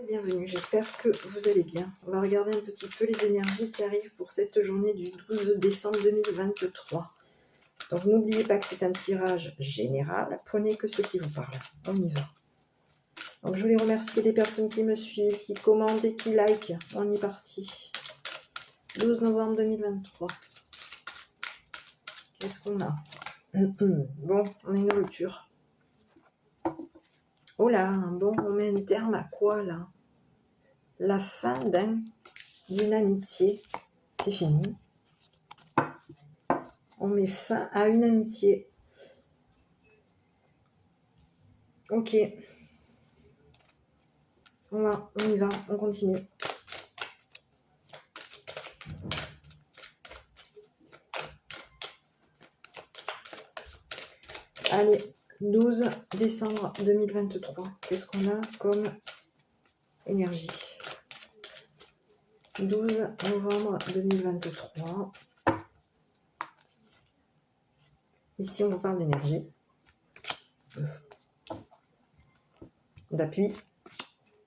bienvenue, j'espère que vous allez bien. On va regarder un petit peu les énergies qui arrivent pour cette journée du 12 décembre 2023. Donc n'oubliez pas que c'est un tirage général, prenez que ce qui vous parle. On y va. Donc je voulais remercier les personnes qui me suivent, qui commentent et qui likent. On y est parti. 12 novembre 2023. Qu'est-ce qu'on a? Bon, on a une rupture. Oh là, bon, on met un terme à quoi là? La fin d'une amitié. C'est fini. On met fin à une amitié. Ok. On y va, on continue. Allez, 12 décembre 2023. Qu'est-ce qu'on a comme énergie? 12 novembre 2023. Ici, on vous parle d'énergie, d'appui,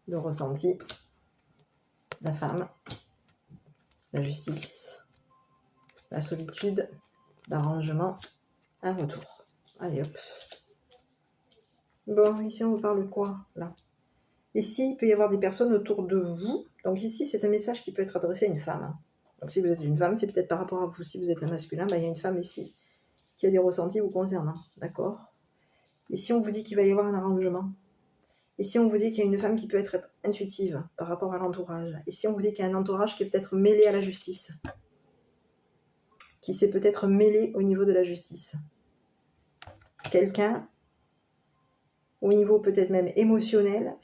de ressenti, la femme, la justice, la solitude, l'arrangement, un retour. Allez hop. Bon, ici, on vous parle de quoi, là? Ici, il peut y avoir des personnes autour de vous. Donc ici, c'est un message qui peut être adressé à une femme. Donc si vous êtes une femme, c'est peut-être par rapport à vous. Si vous êtes un masculin, il y a une femme ici qui a des ressentis vous concernant. D'accord? Ici, on vous dit qu'il va y avoir un arrangement. Ici, on vous dit qu'il y a une femme qui peut être intuitive par rapport à l'entourage. Ici, on vous dit qu'il y a un entourage qui est peut-être mêlé à la justice. Qui s'est peut-être mêlé au niveau de la justice. Quelqu'un, au niveau peut-être même émotionnel,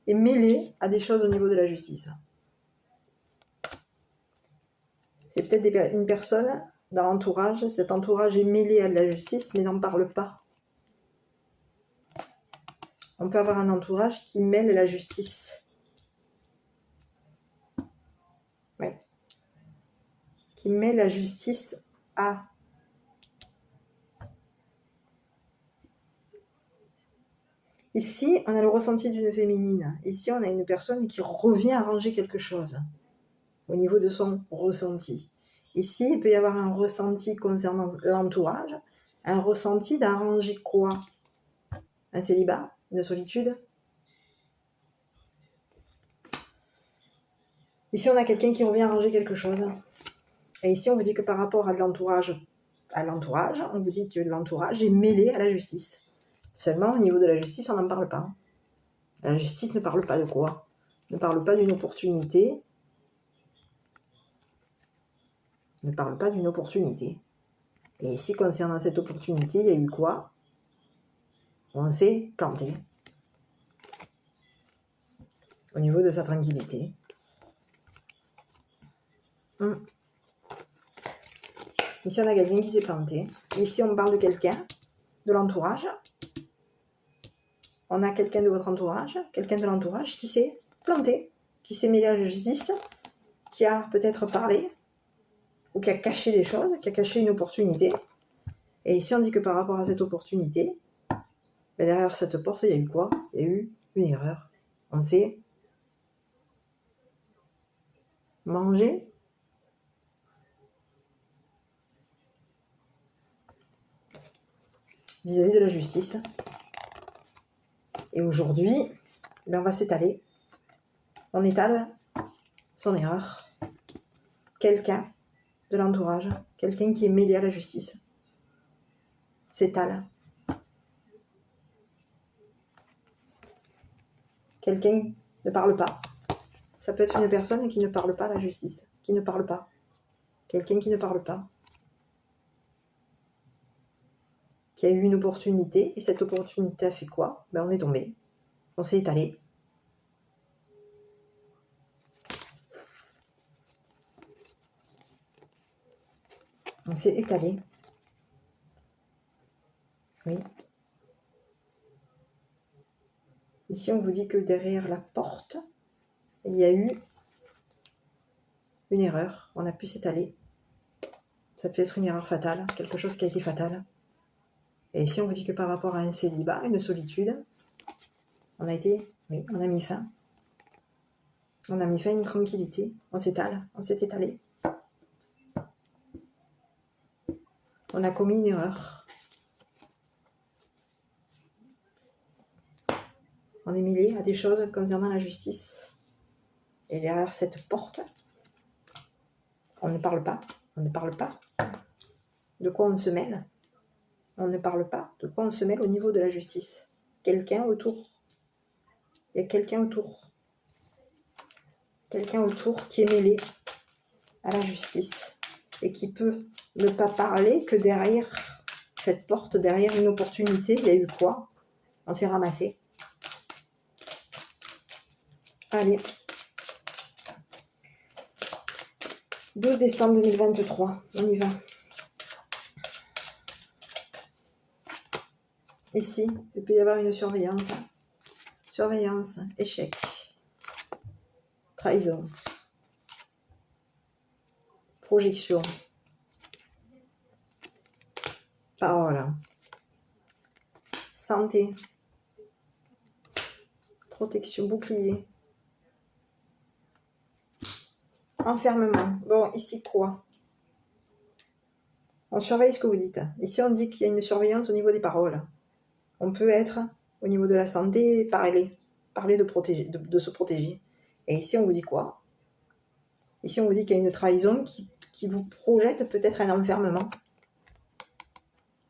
est mêlé à des choses au niveau de la justice. C'est peut-être une personne dans l'entourage, cet entourage est mêlé à de la justice, mais n'en parle pas. On peut avoir un entourage qui mêle la justice. Ouais. Qui mêle la justice à... Ici, on a le ressenti d'une féminine. Ici, on a une personne qui revient arranger quelque chose au niveau de son ressenti. Ici, il peut y avoir un ressenti concernant l'entourage, un ressenti d'arranger quoi? Un célibat? Une solitude? Ici, on a quelqu'un qui revient arranger quelque chose. Et ici, on vous dit que par rapport à l'entourage, on vous dit que l'entourage est mêlé à la justice. Seulement, au niveau de la justice, on n'en parle pas. La justice ne parle pas de quoi? Ne parle pas d'une opportunité. Ne parle pas d'une opportunité. Et ici, concernant cette opportunité, il y a eu quoi? On s'est planté. Au niveau de sa tranquillité. Ici, on a quelqu'un qui s'est planté. Ici, on parle de quelqu'un, de l'entourage. On a quelqu'un de votre entourage, quelqu'un de l'entourage qui s'est planté, qui s'est mêlé à la justice, qui a peut-être parlé, ou qui a caché des choses, qui a caché une opportunité. Et ici, on dit que par rapport à cette opportunité, ben derrière cette porte, il y a eu quoi? Il y a eu une erreur. On s'est mangé vis-à-vis de la justice. Et aujourd'hui, ben on va s'étaler. On étale son erreur. Quelqu'un de l'entourage, quelqu'un qui est mêlé à la justice, s'étale. Quelqu'un ne parle pas. Ça peut être une personne qui ne parle pas à la justice, qui ne parle pas. Quelqu'un qui ne parle pas. Qui a eu une opportunité, et cette opportunité a fait quoi? Ben on est tombé. On s'est étalé. On s'est étalé. Oui. Ici, on vous dit que derrière la porte, il y a eu une erreur. On a pu s'étaler. Ça peut être une erreur fatale, quelque chose qui a été fatal. Et ici, on vous dit que par rapport à un célibat, une solitude, on a mis fin. On a mis fin à une tranquillité. On s'est étalé. On a commis une erreur. On est mêlé à des choses concernant la justice. Et derrière cette porte, on ne parle pas. On ne parle pas. De quoi on se mêle? On ne parle pas. De quoi on se mêle au niveau de la justice? Quelqu'un autour. Il y a quelqu'un autour. Quelqu'un autour qui est mêlé à la justice et qui peut ne pas parler que derrière cette porte, derrière une opportunité. Il y a eu quoi? On s'est ramassé. Allez. 12 décembre 2023, on y va. Ici, il peut y avoir une surveillance. Surveillance, échec, trahison, projection, parole, santé, protection, bouclier, enfermement. Bon, ici quoi? On surveille ce que vous dites. Ici, on dit qu'il y a une surveillance au niveau des paroles. On peut être au niveau de la santé, parler de protéger, de se protéger. Et ici, on vous dit quoi? Ici, on vous dit qu'il y a une trahison qui vous projette peut-être un enfermement.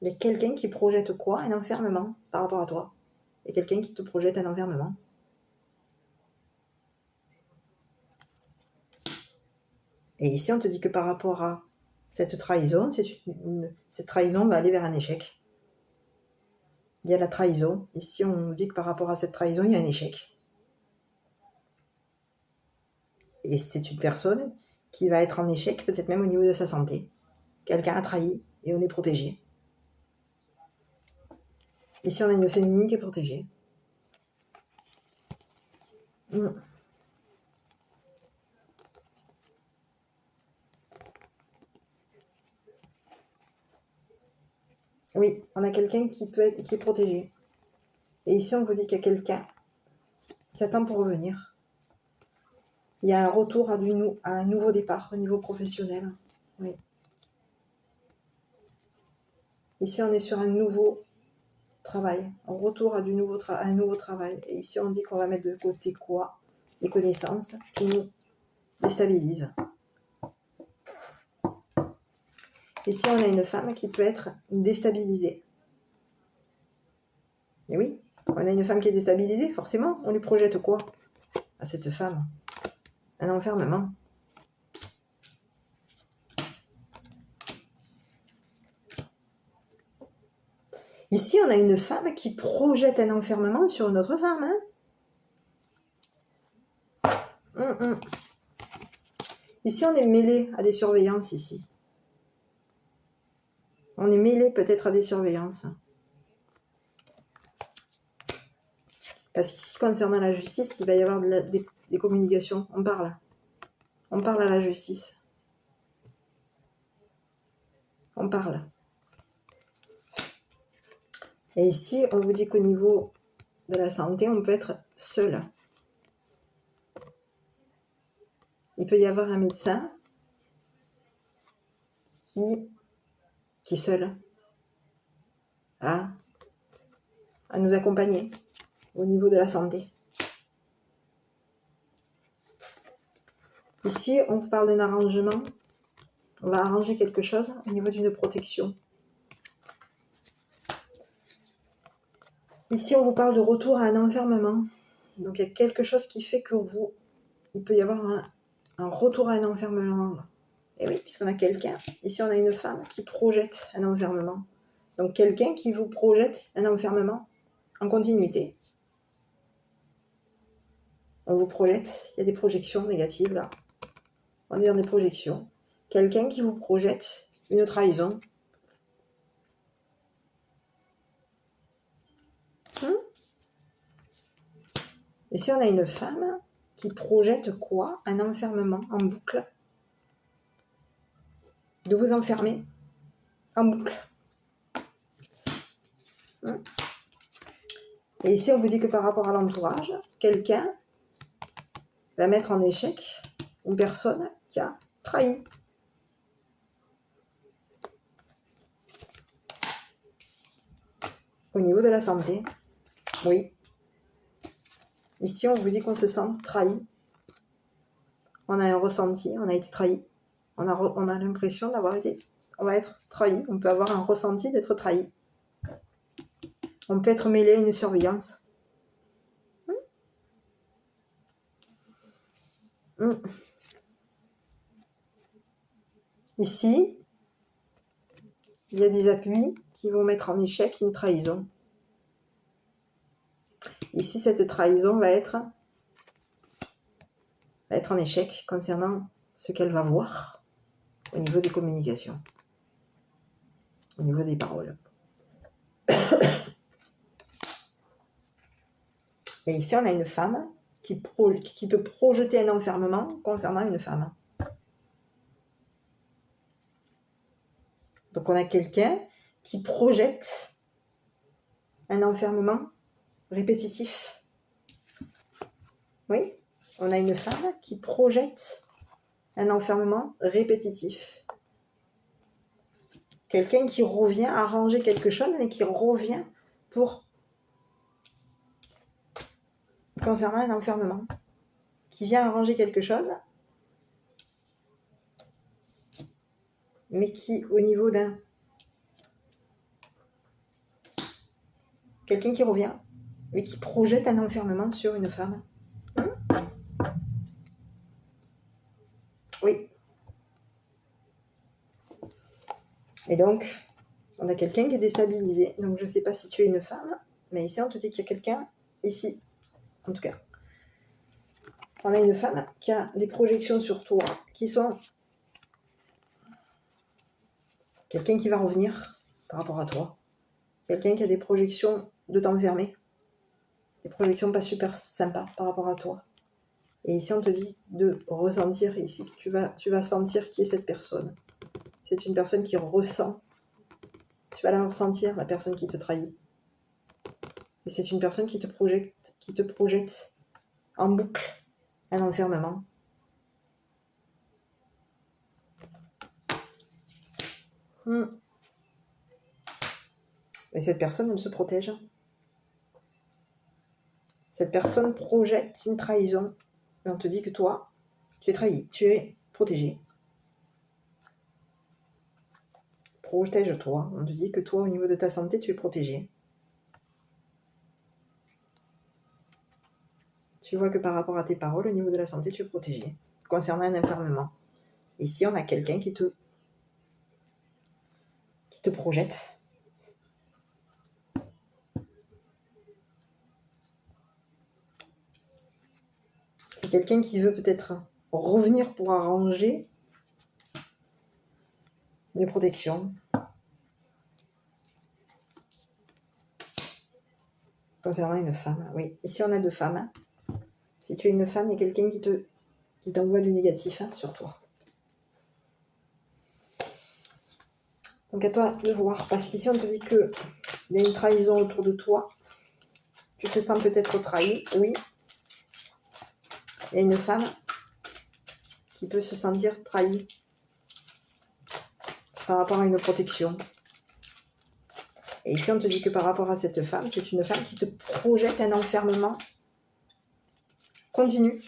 Il y a quelqu'un qui projette quoi? Un enfermement par rapport à toi. Il y a quelqu'un qui te projette un enfermement. Et ici, on te dit que par rapport à cette trahison, cette trahison va aller vers un échec. Il y a la trahison. Ici, on nous dit que par rapport à cette trahison, il y a un échec. Et c'est une personne qui va être en échec, peut-être même au niveau de sa santé. Quelqu'un a trahi et on est protégé. Ici, on a une féminine qui est protégée. Oui, on a quelqu'un qui est protégé. Et ici, on vous dit qu'il y a quelqu'un qui attend pour revenir. Il y a un retour à un nouveau départ au niveau professionnel. Oui. Ici, on est sur un nouveau travail. Un retour à un nouveau travail. Et ici, on dit qu'on va mettre de côté quoi? Les connaissances qui nous déstabilisent. Ici, on a une femme qui peut être déstabilisée. Et oui, on a une femme qui est déstabilisée, forcément. On lui projette quoi à cette femme? Un enfermement. Ici, on a une femme qui projette un enfermement sur une autre femme. Ici, on est mêlé à des surveillances, ici. On est mêlé peut-être à des surveillances. Parce qu'ici, concernant la justice, il va y avoir des communications. On parle. On parle à la justice. On parle. Et ici, on vous dit qu'au niveau de la santé, on peut être seul. Il peut y avoir un médecin qui est seul à nous accompagner au niveau de la santé. Ici, on vous parle d'un arrangement. On va arranger quelque chose au niveau d'une protection. Ici, on vous parle de retour à un enfermement. Donc, il y a quelque chose qui fait que il peut y avoir un retour à un enfermement. Et oui, puisqu'on a quelqu'un. Ici, on a une femme qui projette un enfermement. Donc, quelqu'un qui vous projette un enfermement en continuité. On vous projette. Il y a des projections négatives, là. On est dans des projections. Quelqu'un qui vous projette une trahison. Ici, on a une femme qui projette quoi? Un enfermement en boucle. De vous enfermer en boucle. Et ici, on vous dit que par rapport à l'entourage, quelqu'un va mettre en échec une personne qui a trahi. Au niveau de la santé, oui. Ici, on vous dit qu'on se sent trahi. On a un ressenti, on a été trahi. On a l'impression d'avoir été... On va être trahi. On peut avoir un ressenti d'être trahi. On peut être mêlé à une surveillance. Ici, il y a des appuis qui vont mettre en échec une trahison. Ici, cette trahison va être en échec concernant ce qu'elle va voir au niveau des communications, au niveau des paroles. Et ici, on a une femme qui peut projeter un enfermement concernant une femme. Donc, on a quelqu'un qui projette un enfermement répétitif. Oui, on a une femme qui projette un enfermement répétitif. Quelqu'un qui revient arranger quelque chose, mais qui revient pour concernant un enfermement. Qui vient arranger quelque chose, mais qui, au niveau d'un... Quelqu'un qui revient, mais qui projette un enfermement sur une femme. Oui. Et donc, on a quelqu'un qui est déstabilisé. Donc, je ne sais pas si tu es une femme, mais ici, on te dit qu'il y a quelqu'un, ici, en tout cas. On a une femme qui a des projections sur toi, qui sont quelqu'un qui va revenir par rapport à toi. Quelqu'un qui a des projections de t'enfermer. Des projections pas super sympas par rapport à toi. Et ici, on te dit de ressentir, ici, tu vas sentir qui est cette personne. C'est une personne qui ressent. Tu vas la ressentir, la personne qui te trahit. Et c'est une personne qui te projette en boucle un enfermement. Et cette personne, elle se protège. Cette personne projette une trahison. Et on te dit que toi, tu es trahi, tu es protégé. Protège-toi. On te dit que toi, au niveau de ta santé, tu es protégé. Tu vois que par rapport à tes paroles, au niveau de la santé, tu es protégé. Concernant un enfermement. Ici, on a quelqu'un qui te projette. C'est quelqu'un qui veut peut-être revenir pour arranger une protection. Concernant une femme, oui. Ici, on a deux femmes. Si tu es une femme, il y a quelqu'un qui t'envoie du négatif sur toi. Donc, à toi de voir. Parce qu'ici, on te dit qu'il y a une trahison autour de toi. Tu te sens peut-être trahi, oui. Il y a une femme qui peut se sentir trahie par rapport à une protection. Et ici, on te dit que par rapport à cette femme, c'est une femme qui te projette un enfermement continu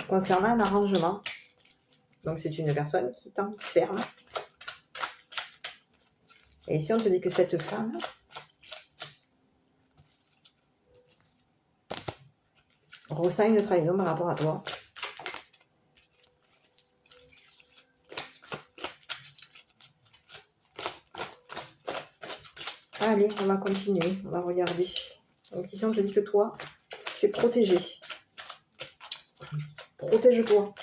concernant un arrangement. Donc, c'est une personne qui t'enferme. Et ici, on te dit que cette femme ressent une trahison par rapport à toi. Allez, on va continuer, on va regarder. Donc ici, on te dit que toi, tu es protégé. Protège-toi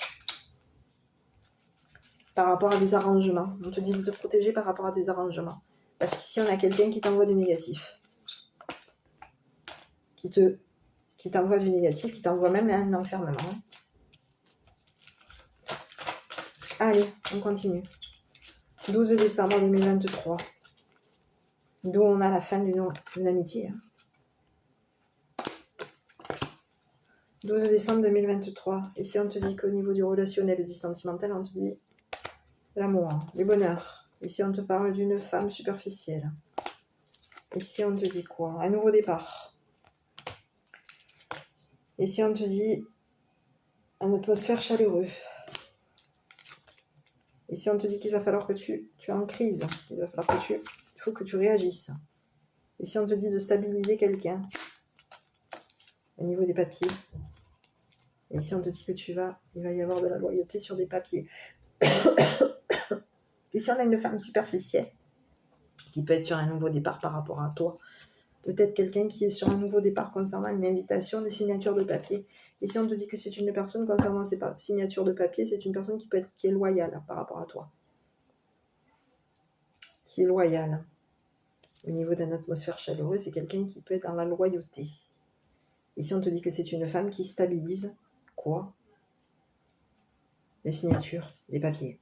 par rapport à des arrangements. On te dit de te protéger par rapport à des arrangements. Parce qu'ici, on a quelqu'un qui t'envoie du négatif. Qui t'envoie du négatif, qui t'envoie même un enfermement. Allez, on continue. 12 décembre 2023. D'où on a la fin d'une amitié. 12 décembre 2023. Ici, on te dit qu'au niveau du relationnel et du sentimental, on te dit l'amour, le bonheur. Ici, on te parle d'une femme superficielle. Ici, on te dit quoi? Un nouveau départ. Ici, on te dit une atmosphère chaleureuse. Ici, on te dit qu'il va falloir que tu es en crise. Il faut que tu réagisses. Ici, on te dit de stabiliser quelqu'un au niveau des papiers. Et ici, on te dit que il va y avoir de la loyauté sur des papiers. Ici, on a une femme superficielle qui peut être sur un nouveau départ par rapport à toi. Peut-être quelqu'un qui est sur un nouveau départ concernant une invitation, des signatures de papier. Ici, on te dit que c'est une personne concernant ces signatures de papier, c'est une personne qui est loyale par rapport à toi. Qui est loyale. Au niveau d'une atmosphère chaleureuse, c'est quelqu'un qui peut être dans la loyauté. Ici, on te dit que c'est une femme qui stabilise quoi? Des signatures, des papiers,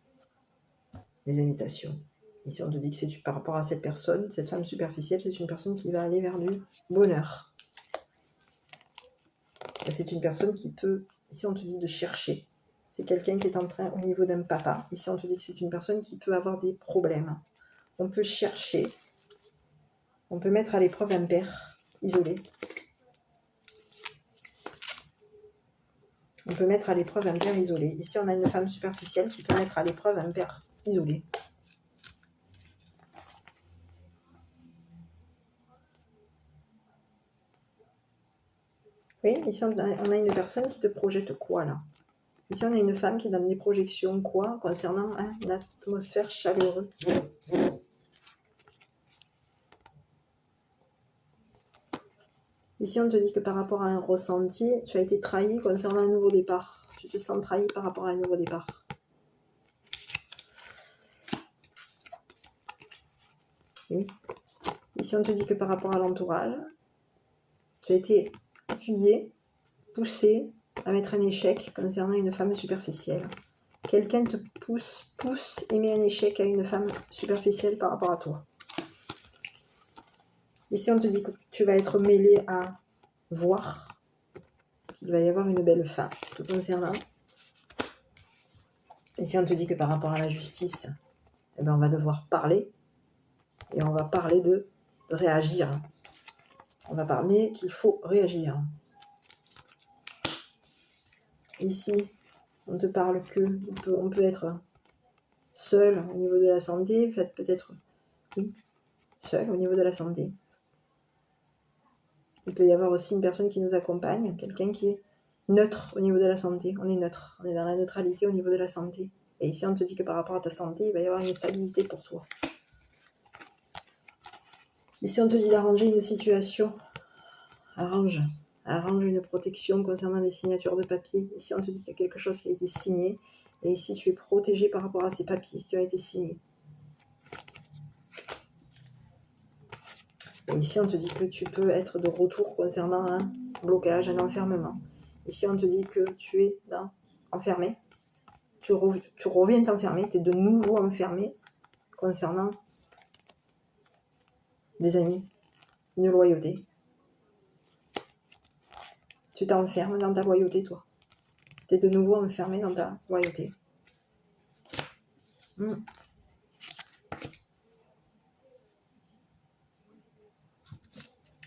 des invitations. Ici, on te dit que c'est par rapport à cette personne, cette femme superficielle, c'est une personne qui va aller vers du bonheur. Et c'est une personne qui peut, ici on te dit de chercher. C'est quelqu'un qui est en train, au niveau d'un papa. Ici, on te dit que c'est une personne qui peut avoir des problèmes. On peut chercher. On peut mettre à l'épreuve un père isolé. On peut mettre à l'épreuve un père isolé. Ici, on a une femme superficielle qui peut mettre à l'épreuve un père isolé. Oui, ici, on a une personne qui te projette quoi, là? Ici, on a une femme qui donne des projections quoi concernant une atmosphère chaleureuse. Ici, on te dit que par rapport à un ressenti, tu as été trahi concernant un nouveau départ. Tu te sens trahi par rapport à un nouveau départ. Oui. Ici, on te dit que par rapport à l'entourage, tu as été appuyé, poussé à mettre un échec concernant une femme superficielle. Quelqu'un te pousse et met un échec à une femme superficielle par rapport à toi. Ici, on te dit que tu vas être mêlé à voir qu'il va y avoir une belle fin te concernant. Ici, on te dit que par rapport à la justice, eh ben, on va devoir parler. Et on va parler de réagir. On va parler qu'il faut réagir. Ici, on te parle on peut être seul au niveau de la santé, peut-être seul au niveau de la santé. Il peut y avoir aussi une personne qui nous accompagne, quelqu'un qui est neutre au niveau de la santé. On est neutre, on est dans la neutralité au niveau de la santé. Et ici, on te dit que par rapport à ta santé, il va y avoir une stabilité pour toi. Ici, on te dit d'arranger une situation. Arrange une protection concernant les signatures de papier. Ici, on te dit qu'il y a quelque chose qui a été signé. Et ici, tu es protégé par rapport à ces papiers qui ont été signés. Et ici, on te dit que tu peux être de retour concernant un blocage, un enfermement. Ici, on te dit que tu es enfermé. Tu reviens t'enfermer. Tu es de nouveau enfermé concernant des amis, une loyauté. Tu t'enfermes dans ta loyauté, toi. Tu es de nouveau enfermé dans ta loyauté.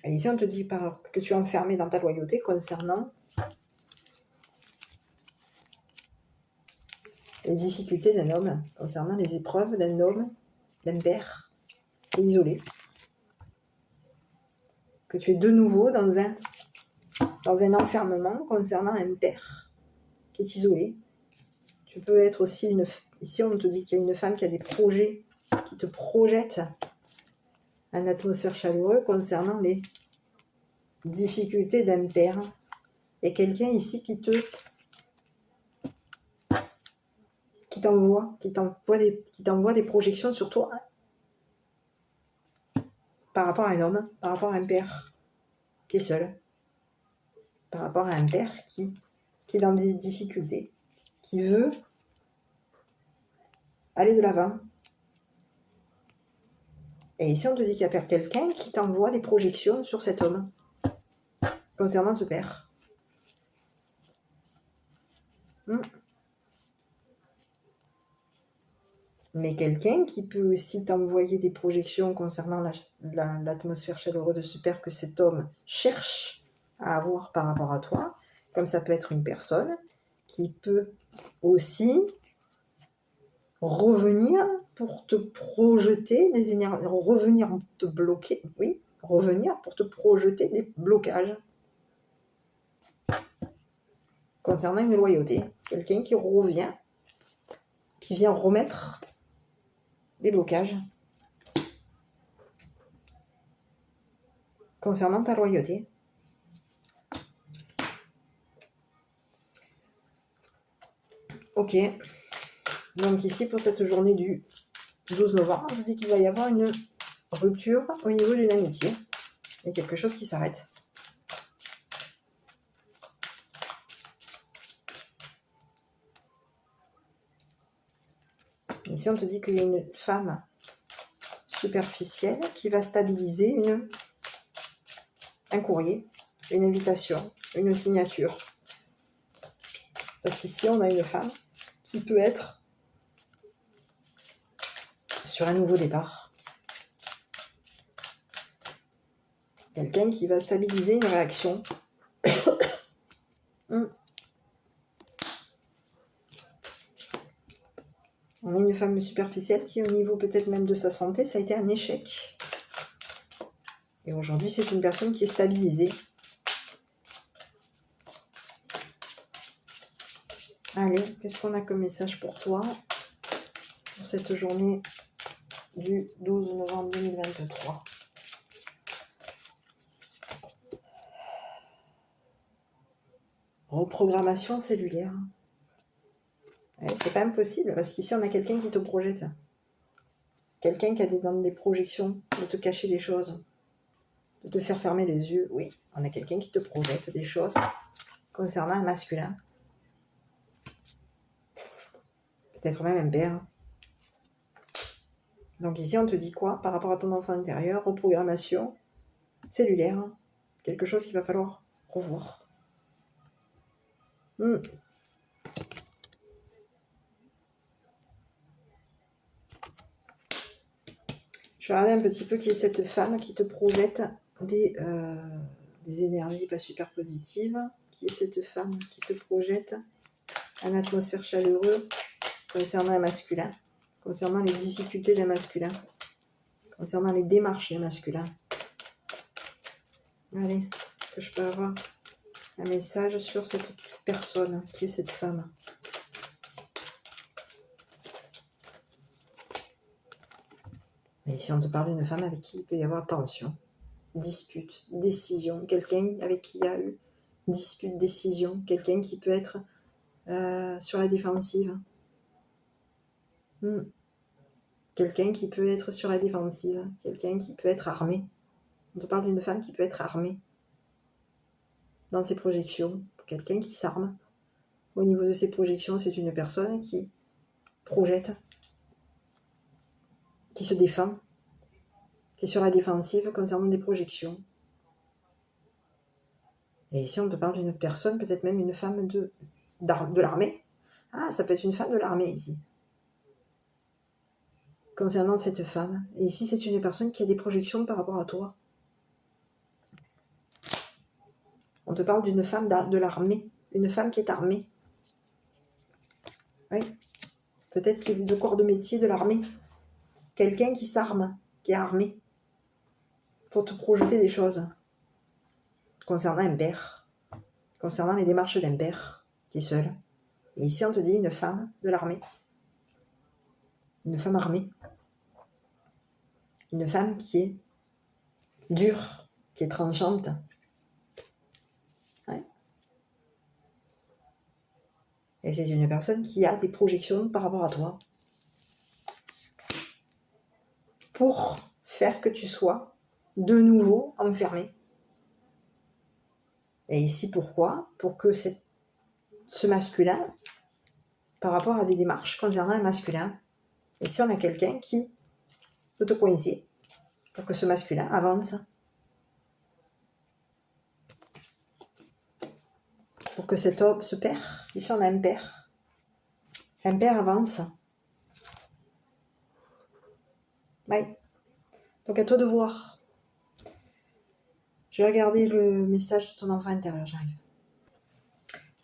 Et ici, on te dit que tu es enfermé dans ta loyauté concernant les difficultés d'un homme, concernant les épreuves d'un homme, d'un père, qui est isolé. Que tu es de nouveau dans un enfermement concernant un père qui est isolé. Tu peux être aussi ici, on te dit qu'il y a une femme qui a des projets, qui te projette une atmosphère chaleureuse concernant les difficultés d'un père. Et quelqu'un ici qui t'envoie des projections sur toi par rapport à un homme, par rapport à un père qui est seul, par rapport à un père qui est dans des difficultés, qui veut aller de l'avant. Et ici, on te dit qu'il y a quelqu'un qui t'envoie des projections sur cet homme concernant ce père. Mais quelqu'un qui peut aussi t'envoyer des projections concernant l'atmosphère chaleureuse de super que cet homme cherche à avoir par rapport à toi, comme ça peut être une personne qui peut aussi revenir pour te projeter des énergies, revenir te bloquer, oui, revenir pour te projeter des blocages concernant une loyauté. Quelqu'un qui revient, qui vient remettre des blocages concernant ta loyauté. Ok. Donc ici, pour cette journée du 12 novembre, je vous dis qu'il va y avoir une rupture au niveau d'une amitié. Il y a quelque chose qui s'arrête. Ici, on te dit qu'il y a une femme superficielle qui va stabiliser un courrier, une invitation, une signature. Parce qu'ici, on a une femme qui peut être sur un nouveau départ. Quelqu'un qui va stabiliser une réaction. On a une femme superficielle qui, au niveau peut-être même de sa santé, ça a été un échec. Et aujourd'hui, c'est une personne qui est stabilisée. Allez, qu'est-ce qu'on a comme message pour toi pour cette journée du 12 novembre 2023 ? Reprogrammation cellulaire. C'est pas impossible, parce qu'ici, on a quelqu'un qui te projette. Quelqu'un qui a dans des projections de te cacher des choses, de te faire fermer les yeux. Oui, on a quelqu'un qui te projette des choses concernant un masculin. Peut-être même un père. Donc ici, on te dit quoi par rapport à ton enfant intérieur? Reprogrammation cellulaire. Quelque chose qu'il va falloir revoir. Je vais regarder un petit peu qui est cette femme qui te projette des énergies pas super positives. Qui est cette femme qui te projette une atmosphère chaleureuse concernant un masculin, concernant les difficultés d'un masculin, concernant les démarches d'un masculin. Allez, est-ce que je peux avoir un message sur cette personne qui est cette femme? Et ici, on te parle d'une femme avec qui il peut y avoir tension, dispute, décision, quelqu'un avec qui il y a eu dispute, décision, quelqu'un qui peut être sur la défensive. Quelqu'un qui peut être sur la défensive, quelqu'un qui peut être armé. On te parle d'une femme qui peut être armée dans ses projections, quelqu'un qui s'arme. Au niveau de ses projections, c'est une personne qui projette, qui se défend, qui est sur la défensive concernant des projections. Et ici, on te parle d'une personne, peut-être même une femme de l'armée. Ah, ça peut être une femme de l'armée ici. Concernant cette femme. Et ici, c'est une personne qui a des projections par rapport à toi. On te parle d'une femme de l'armée. Une femme qui est armée. Oui. Peut-être de corps de métier de l'armée. Quelqu'un qui s'arme, qui est armé. Pour te projeter des choses. Concernant un père. Concernant les démarches d'un père qui est seul. Et ici, on te dit une femme de l'armée. Une femme armée. Une femme qui est dure, qui est tranchante. Ouais. Et c'est une personne qui a des projections par rapport à toi. Pour faire que tu sois de nouveau enfermé. Et ici, pourquoi? Pour que ce masculin, par rapport à des démarches concernant un masculin, et si on a quelqu'un qui peut te coincer pour que ce masculin avance. pour que cet homme, ce père, ici on a un père avance. Ouais. Donc à toi de voir. Je vais regarder le message de ton enfant intérieur, j'arrive.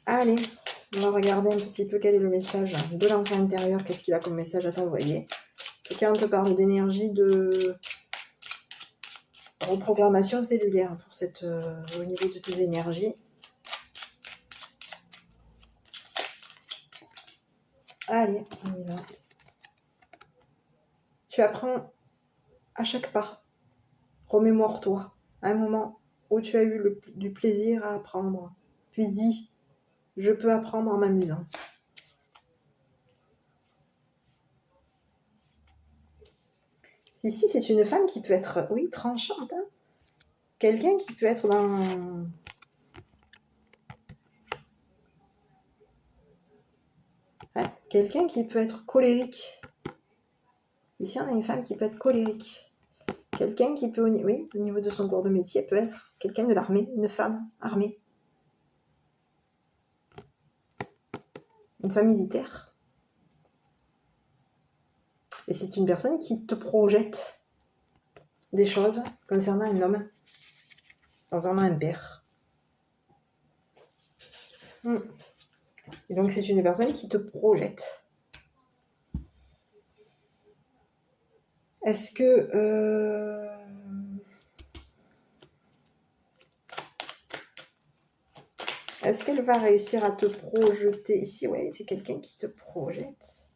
Allez, on va regarder un petit peu quel est le message de l'enfant intérieur, qu'est-ce qu'il a comme message à t'envoyer. Et quand on te parle d'énergie de reprogrammation cellulaire pour au niveau de tes énergies. Allez, on y va. Tu apprends à chaque pas. Remémore-toi un moment où tu as eu du plaisir à apprendre. Puis dis, je peux apprendre en m'amusant. Ici, c'est une femme qui peut être, oui, tranchante. Hein. Quelqu'un qui peut être dans... Ouais, quelqu'un qui peut être colérique. Ici, on a une femme qui peut être colérique. Quelqu'un qui peut, oui, au niveau de son corps de métier, peut être quelqu'un de l'armée, une femme armée. Une femme militaire. Et c'est une personne qui te projette des choses concernant un homme, concernant un père. Et donc c'est une personne qui te projette. Est-ce que... Est-ce qu'elle va réussir à te projeter ici? Oui, c'est quelqu'un qui te projette.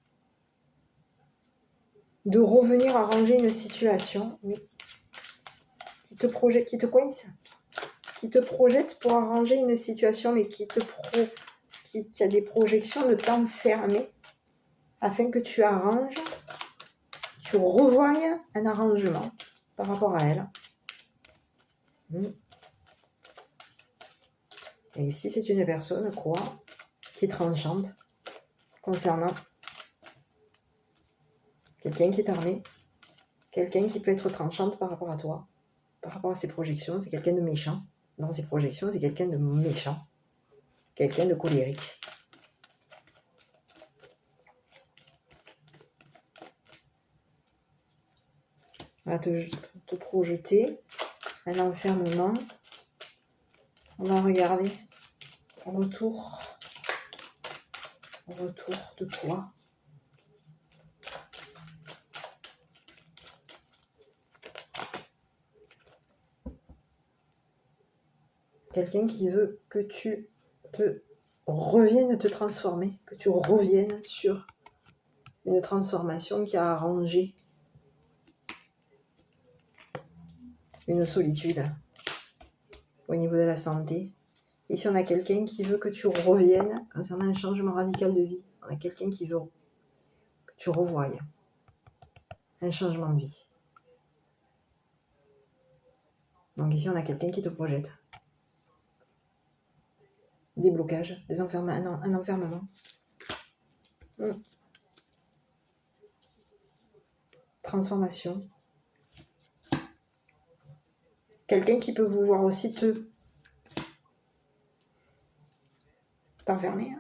De revenir arranger une situation, oui. Qui te projette, qui te coince. Qui te projette pour arranger une situation, mais qui a des projections de t'enfermer afin que tu arranges, tu revoies un arrangement par rapport à elle. Et ici, c'est une personne, quoi, qui est tranchante concernant quelqu'un qui est armé, quelqu'un qui peut être tranchante par rapport à toi, par rapport à ses projections, c'est quelqu'un de méchant. Dans ses projections, c'est quelqu'un de méchant, quelqu'un de colérique. On va te projeter un enfermement. On va regarder retour de toi. Quelqu'un qui veut que tu reviennes te transformer, que tu reviennes sur une transformation qui a arrangé une solitude au niveau de la santé. Ici, on a quelqu'un qui veut que tu reviennes concernant un changement radical de vie. On a quelqu'un qui veut que tu revoies un changement de vie. Donc ici, on a quelqu'un qui te projette. Des blocages, des enfermements, un enfermement. Transformation. Quelqu'un qui peut vouloir aussi t'enfermer.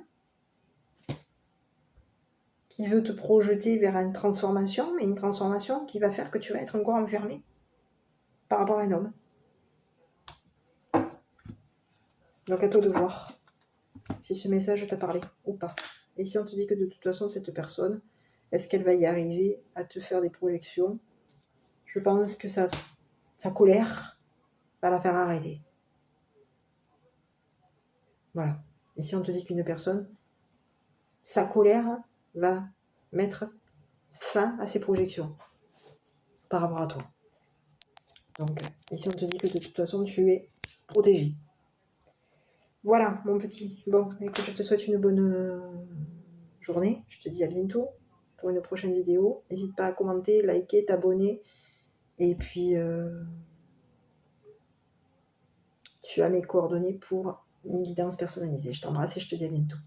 Qui veut te projeter vers une transformation, mais une transformation qui va faire que tu vas être encore enfermé par rapport à un homme. Donc à toi de voir si ce message t'a parlé ou pas. Et si on te dit que de toute façon, cette personne, est-ce qu'elle va y arriver à te faire des projections? Je pense que sa colère va la faire arrêter. Voilà. Et si on te dit qu'une personne, sa colère va mettre fin à ses projections par rapport à toi. Donc, ici on te dit que de toute façon, tu es protégé. Voilà, mon petit. Bon, écoute, je te souhaite une bonne journée. Je te dis à bientôt pour une prochaine vidéo. N'hésite pas à commenter, liker, t'abonner. Et puis, tu as mes coordonnées pour une guidance personnalisée. Je t'embrasse et je te dis à bientôt.